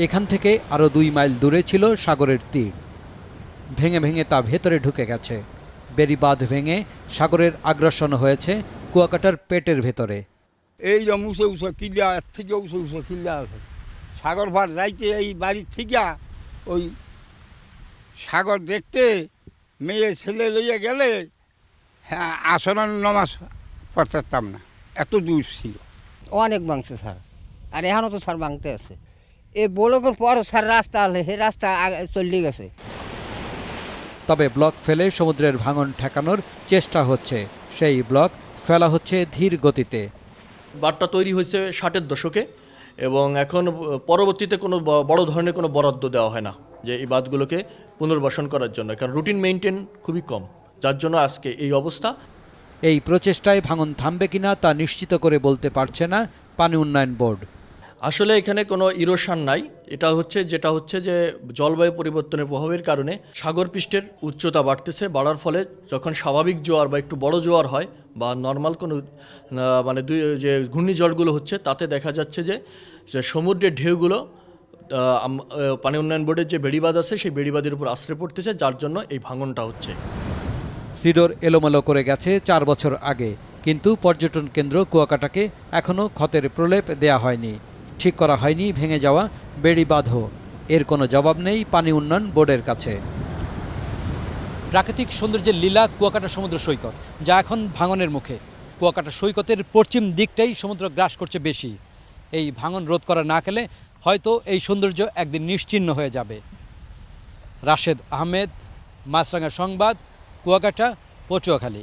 এখান থেকে আরও 2 মাইল দূরে ছিল সাগরের তীর। ভেঙে ভেঙে তা ভেতরে ঢুকে গেছে। বেড়িবাঁধ ভেঙে সাগরের আগ্রাসন হয়েছে কুয়াকাটার পেটের ভেতরে। এই উঁচু উঁচু কিলা এর থেকে উঁচু উঁচু কিলা আছে। সাগর ভার যাইতে এই বাড়ির থেকে ওই সাগর দেখতে মেয়ে ছেলে লইয়া গেলে হ্যাঁ আসনের নামাজ পড়তাম না, এত দূর ছিল। অনেক ভাঙছে স্যার, আর এখনও তো স্যার ভাঙতে আছে। এই ব্লকের পর স্যার রাস্তা হলে সেই রাস্তা চলে গেছে। তবে ব্লক ফেলে সমুদ্রের ভাঙন ঠেকানোর চেষ্টা হচ্ছে। সেই ব্লক ফেলা হচ্ছে ধীর গতিতে। বাঁধটা তৈরি হয়েছে 60-এর দশকে এবং এখন পরবর্তীতে কোনো বড় ধরনের কোনো বরাদ্দ দেওয়া হয় না যে এই বাঁধগুলোকে পুনর্বাসন করার জন্য, কারণ রুটিন মেইনটেন খুবই কম, যার জন্য আজকে এই অবস্থা। এই প্রচেষ্টায় ভাঙন থামবে কিনা তা নিশ্চিত করে বলতে পারছে না পানি উন্নয়ন বোর্ড। আসলে এখানে কোনো ইরোশন নাই। যেটা হচ্ছে যে জলবায়ু পরিবর্তনের প্রভাবের কারণে সাগর পৃষ্ঠের উচ্চতা বাড়ার ফলে যখন স্বাভাবিক জোয়ার বা একটু বড় জোয়ার হয় বা নর্মাল কোনো মানে যে ঘূর্ণিঝড়গুলো হচ্ছে, তাতে দেখা যাচ্ছে যে সমুদ্রের ঢেউগুলো পানি উন্নয়ন বোর্ডের যে বেড়িবাঁধ আছে সেই বেড়িবাঁধের উপর আশ্রয় পড়তেছে, যার জন্য এই ভাঙনটা হচ্ছে। সিডর এলোমেলো করে গেছে 4 বছর আগে, কিন্তু পর্যটন কেন্দ্র কুয়াকাটাকে এখনও ক্ষতের প্রলেপ দেয়া হয়নি। ঠিক করা হয়নি ভেঙে যাওয়া বেড়িবাঁধও। এর কোনো জবাব নেই পানি উন্নয়ন বোর্ডের কাছে। প্রাকৃতিক সৌন্দর্যের লীলা কুয়াকাটা সমুদ্র সৈকত, যা এখন ভাঙনের মুখে। কুয়াকাটা সৈকতের পশ্চিম দিকটাই সমুদ্র গ্রাস করছে বেশি। এই ভাঙন রোধ করা না গেলে হয়তো এই সৌন্দর্য একদিন নিশ্চিহ্ন হয়ে যাবে। রাশেদ আহমেদ, মাছরাঙা সংবাদ, কুয়াকাটা, পটুয়াখালী।